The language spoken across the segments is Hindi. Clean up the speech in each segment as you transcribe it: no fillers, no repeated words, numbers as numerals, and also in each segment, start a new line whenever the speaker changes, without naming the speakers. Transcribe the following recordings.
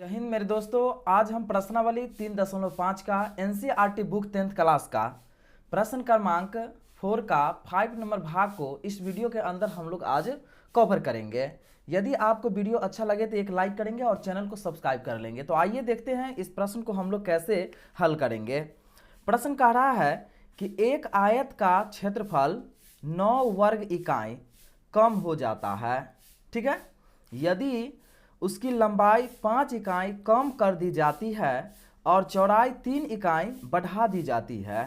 जय हिंद मेरे दोस्तों। आज हम प्रश्नावली 3.5 का एनसीईआरटी बुक 10th क्लास का प्रश्न क्रमांक 4 का 5 नंबर भाग को इस वीडियो के अंदर हम लोग आज कवर करेंगे। यदि आपको वीडियो अच्छा लगे तो एक लाइक करेंगे और चैनल को सब्सक्राइब कर लेंगे। तो आइए देखते हैं इस प्रश्न को हम लोग कैसे हल करेंगे। प्रश्न कह रहा है कि एक आयत का क्षेत्रफल 9 वर्ग इकाई कम हो जाता है, ठीक है, यदि उसकी लंबाई 5 इकाई कम कर दी जाती है और चौड़ाई 3 इकाई बढ़ा दी जाती है,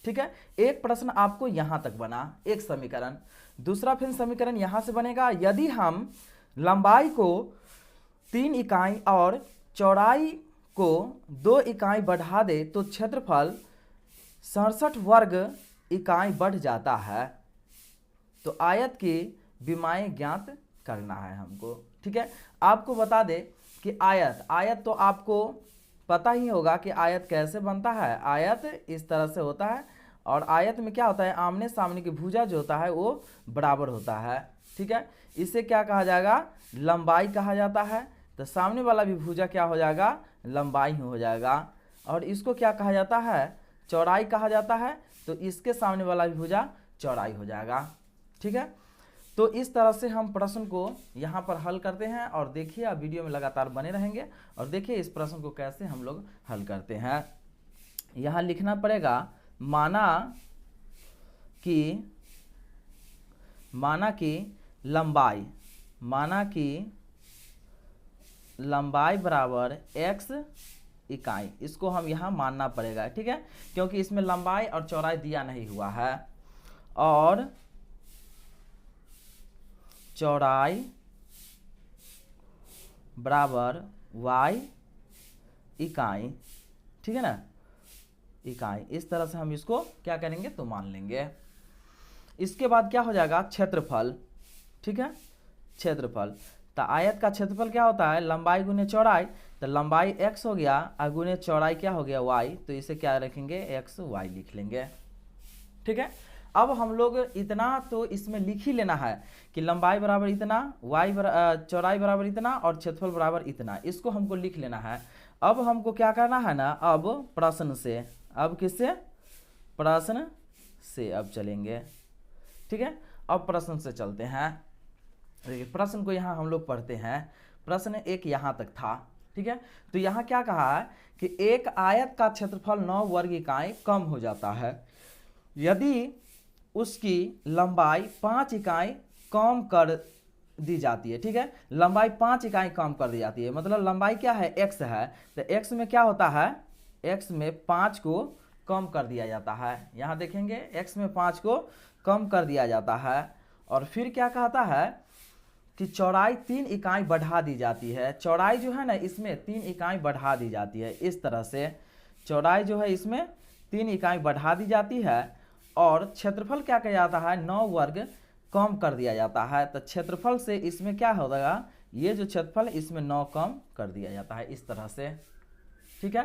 ठीक है। एक प्रश्न आपको यहां तक बना, एक समीकरण। दूसरा फिर समीकरण यहां से बनेगा, यदि हम लंबाई को 3 इकाई और चौड़ाई को 2 इकाई बढ़ा दे तो क्षेत्रफल 67 वर्ग इकाई बढ़ जाता है। तो आयत की विमाएं ज्ञात करना है हमको, ठीक है। आपको बता दे कि आयत तो आपको पता ही होगा कि आयत कैसे बनता है। आयत इस तरह से होता है और आयत में क्या होता है, आमने सामने की भुजा जो होता है वो बराबर होता है, ठीक है। इसे क्या कहा जाएगा, लंबाई कहा जाता है। तो सामने वाला भी भुजा क्या हो जाएगा, लंबाई ही हो जाएगा। और इसको क्या कहा जाता है, चौड़ाई कहा जाता है। तो इसके सामने वाला भी भुजा चौड़ाई हो जाएगा, ठीक है। तो इस तरह से हम प्रश्न को यहाँ पर हल करते हैं और देखिए आप वीडियो में लगातार बने रहेंगे और देखिए इस प्रश्न को कैसे हम लोग हल करते हैं। यहाँ लिखना पड़ेगा, माना कि लंबाई बराबर x इकाई, इसको हम यहाँ मानना पड़ेगा, ठीक है, क्योंकि इसमें लंबाई और चौड़ाई दिया नहीं हुआ है। और चौड़ाई बराबर y इकाई, ठीक है ना, इकाई। इस तरह से हम इसको क्या करेंगे तो मान लेंगे। इसके बाद क्या हो जाएगा, क्षेत्रफल, ठीक है, क्षेत्रफल। तो आयत का क्षेत्रफल क्या होता है, लंबाई गुने चौड़ाई। तो लंबाई x हो गया और गुने चौड़ाई क्या हो गया y। तो इसे क्या रखेंगे, x y लिख लेंगे, ठीक है। अब हम लोग इतना तो इसमें लिख ही लेना है कि लंबाई बराबर इतना, चौड़ाई बराबर इतना और क्षेत्रफल बराबर इतना, इसको हमको लिख लेना है। अब हमको क्या करना है ना, अब प्रश्न से, अब किससे, प्रश्न से अब चलेंगे, ठीक है। अब प्रश्न से चलते हैं। देखिए प्रश्न को यहाँ हम लोग पढ़ते हैं। प्रश्न एक यहाँ तक था, ठीक है। तो यहाँ क्या कहा है कि एक आयत का क्षेत्रफल 9 वर्ग इकाई कम हो जाता है यदि उसकी लंबाई 5 इकाई कम कर दी जाती है, ठीक है। लंबाई 5 इकाई कम कर दी जाती है, मतलब लंबाई क्या है, x है। तो x में क्या होता है, x में 5 को कम कर दिया जाता है। यहाँ देखेंगे x में 5 को कम कर दिया जाता है। और फिर क्या कहता है कि चौड़ाई 3 इकाई बढ़ा दी जाती है। चौड़ाई जो है ना इसमें 3 इकाई बढ़ा दी जाती है। इस तरह से चौड़ाई जो है इसमें 3 इकाई बढ़ा दी जाती है। और क्षेत्रफल क्या कहा जाता है, 9 वर्ग कम कर दिया जाता है। तो क्षेत्रफल से इसमें क्या हो जाएगा, ये जो क्षेत्रफल इसमें 9 कम कर दिया जाता है, इस तरह से, ठीक है।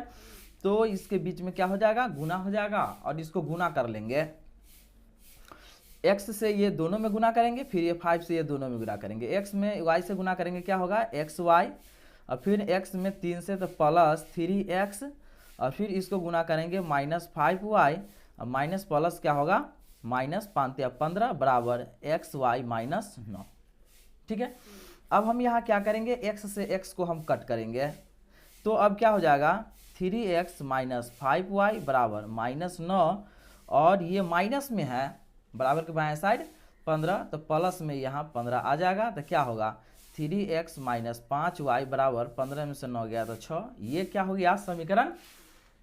तो इसके बीच में क्या हो जाएगा, गुना हो जाएगा और इसको गुना कर लेंगे। x से ये दोनों में गुना करेंगे, फिर ये 5 से ये दोनों में गुना करेंगे। x में y से गुना करेंगे क्या होगा, xy, और फिर x में 3 से तो प्लस 3x, और फिर इसको गुना करेंगे -5y, और माइनस प्लस क्या होगा, -5 या 15 बराबर xy -9, ठीक है। अब हम यहाँ क्या करेंगे, x से x को हम कट करेंगे। तो अब क्या हो जाएगा, 3x - 5y बराबर -9, और ये माइनस में है, बराबर के बाएं साइड 15, तो प्लस में यहाँ 15 आ जाएगा। तो क्या होगा, 3x - 5y बराबर 15 में से 9 गया तो 6। ये क्या हो गया, समीकरण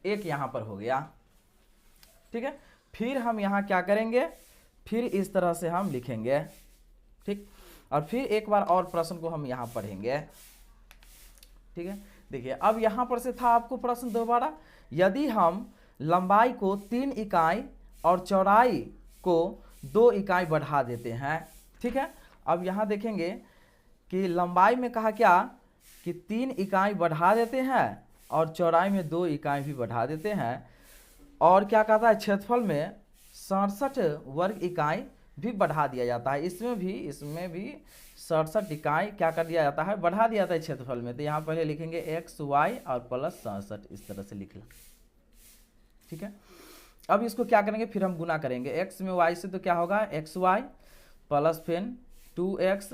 एक यहाँ पर हो गया, ठीक है। फिर हम यहाँ क्या करेंगे, फिर इस तरह से हम लिखेंगे, ठीक। और फिर एक बार और प्रश्न को हम यहाँ पढ़ेंगे, ठीक है। देखिए अब यहाँ पर से था आपको प्रश्न दोबारा, यदि हम लंबाई को 3 इकाई और चौड़ाई को 2 इकाई बढ़ा देते हैं, ठीक है। अब यहाँ देखेंगे कि लंबाई में कहा क्या कि 3 इकाई बढ़ा देते हैं और चौड़ाई में 2 इकाई भी बढ़ा देते हैं। और क्या कहता है, क्षेत्रफल में 67 वर्ग इकाई भी बढ़ा दिया जाता है। इसमें भी 67 इकाई क्या कर दिया जाता है, बढ़ा दिया जाता है क्षेत्रफल में। तो यहाँ पहले लिखेंगे एक्स वाई और प्लस 67, इस तरह से लिख लो, ठीक है। अब इसको क्या करेंगे, फिर हम गुना करेंगे एक्स में वाई से, तो क्या होगा एक्स वाई प्लस फिर 2x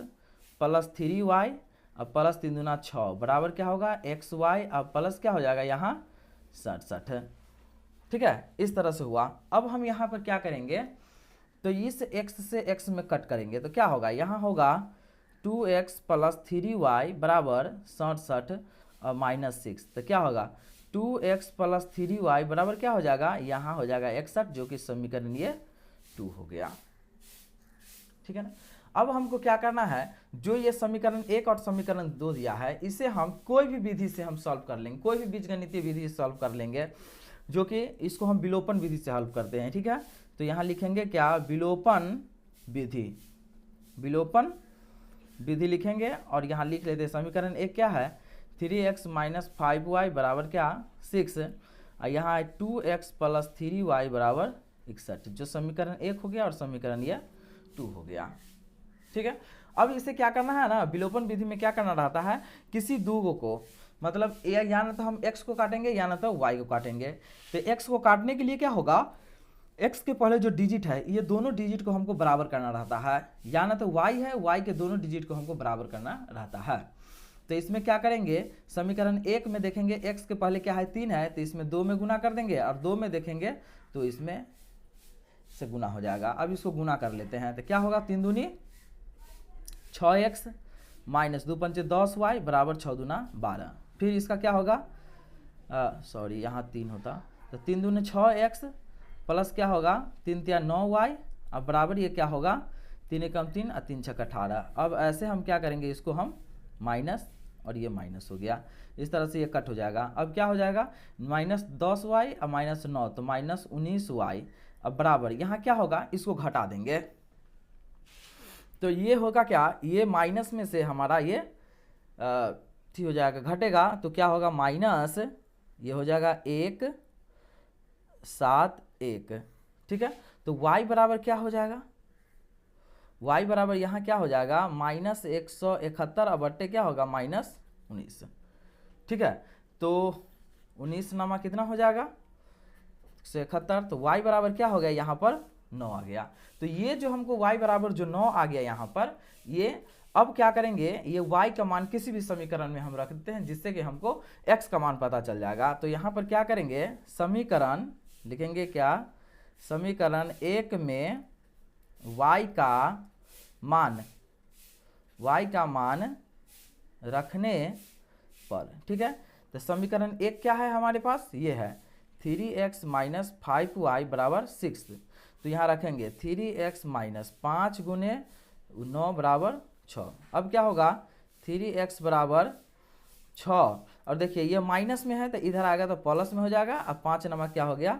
प्लस 3y और प्लस 3 दूना 6 बराबर क्या होगा एक्स वाई और प्लस क्या हो जाएगा यहाँ 67, ठीक है। इस तरह से हुआ। अब हम यहाँ पर क्या करेंगे, तो इस x से x में कट करेंगे, तो क्या होगा, यहाँ होगा 2x प्लस 3y बराबर 67 और माइनस 6, तो क्या होगा 2x प्लस 3y बराबर क्या हो जाएगा, यहाँ हो जाएगा 61, जो कि समीकरण ये 2 हो गया, ठीक है ना। अब हमको क्या करना है, जो ये समीकरण 1 और समीकरण 2 दिया है, इसे हम कोई भी विधि से हम सॉल्व कर लेंगे, कोई भी बीजगणितीय विधि से सॉल्व कर लेंगे, जो कि इसको हम विलोपन विधि से हल करते हैं, ठीक है। तो यहाँ लिखेंगे क्या, विलोपन विधि, विलोपन विधि लिखेंगे और यहाँ लिख लेते हैं समीकरण 1 क्या है 3x माइनस 5y बराबर क्या 6, और यहाँ है 2x प्लस 3y बराबर 61, जो समीकरण 1 हो गया और समीकरण ये 2 हो गया, ठीक है। अब इसे क्या करना है ना, विलोपन विधि में क्या करना रहता है, किसी दो को मतलब या ना तो हम x को काटेंगे या ना तो y को काटेंगे। तो x को काटने के लिए क्या होगा, x के पहले जो डिजिट है ये दोनों डिजिट को हमको बराबर करना रहता है, या ना तो y है, y के दोनों डिजिट को हमको बराबर करना रहता है। तो इसमें क्या करेंगे, समीकरण 1 में देखेंगे x के पहले क्या है 3 है, तो इसमें 2 में गुना कर देंगे, और 2 में देखेंगे तो इसमें से गुना हो जाएगा। अब इसको गुना कर लेते हैं, तो क्या होगा 3 दूनी 6x माइनस 2 पंचे 10y बराबर 6 दूना 12, फिर इसका क्या होगा सॉरी यहाँ 3 होता, तो 3 दूनी 6x प्लस क्या होगा 3 तिया 9y, अब बराबर ये क्या होगा 3 एकम 3 और 3 छक्का 18। अब ऐसे हम क्या करेंगे, इसको हम माइनस और ये माइनस हो गया, इस तरह से ये कट हो जाएगा। अब क्या हो जाएगा माइनस 10y और माइनस 9, तो माइनस 19y, अब बराबर यहाँ क्या होगा, इसको घटा देंगे, तो ये होगा क्या, ये माइनस में से हमारा ये ठीक हो जाएगा, घटेगा, तो क्या होगा माइनस ये हो जाएगा 1 7 1, ठीक है। तो y बराबर क्या हो जाएगा, y बराबर यहाँ क्या हो जाएगा माइनस 171 और बट्टे क्या होगा माइनस 19, ठीक है। तो 19 नामा कितना हो जाएगा 171, तो y बराबर क्या हो गया यहाँ पर 9 आ गया। तो ये जो हमको y बराबर जो 9 आ गया यहाँ पर, ये अब क्या करेंगे, ये y का मान किसी भी समीकरण में हम रख देते हैं, जिससे कि हमको x का मान पता चल जाएगा। तो यहाँ पर क्या करेंगे, समीकरण लिखेंगे क्या, समीकरण 1 में y का मान रखने पर, ठीक है। तो समीकरण 1 क्या है हमारे पास, ये है 3x माइनस 5y बराबर 6, तो यहाँ रखेंगे 3x माइनस 5 गुने 9 बराबर 6। अब क्या होगा 3x बराबर 6, और देखिए ये माइनस में है तो इधर आ गया तो प्लस में हो जाएगा। अब 5 नमक क्या हो गया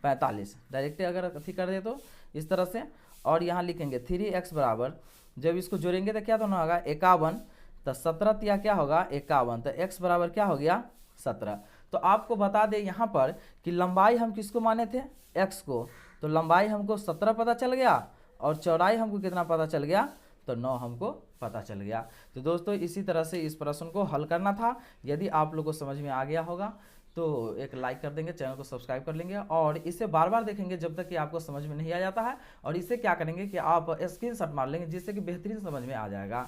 45, डायरेक्ट अगर अथी कर दे तो इस तरह से, और यहाँ लिखेंगे 3x बराबर, जब इसको जोड़ेंगे तो क्या दोनों होगा 51, तो 17 तिया क्या होगा 51, तो x बराबर क्या हो गया 17। तो आपको बता दें यहाँ पर कि लंबाई हम किसको माने थे x को, तो लंबाई हमको 17 पता चल गया और चौड़ाई हमको कितना पता चल गया, तो 9 हमको पता चल गया। तो दोस्तों इसी तरह से इस प्रश्न को हल करना था। यदि आप लोगों को समझ में आ गया होगा तो एक लाइक कर देंगे, चैनल को सब्सक्राइब कर लेंगे और इसे बार बार देखेंगे जब तक कि आपको समझ में नहीं आ जाता है, और इसे क्या करेंगे कि आप स्क्रीनशॉट मार लेंगे, जिससे कि बेहतरीन समझ में आ जाएगा।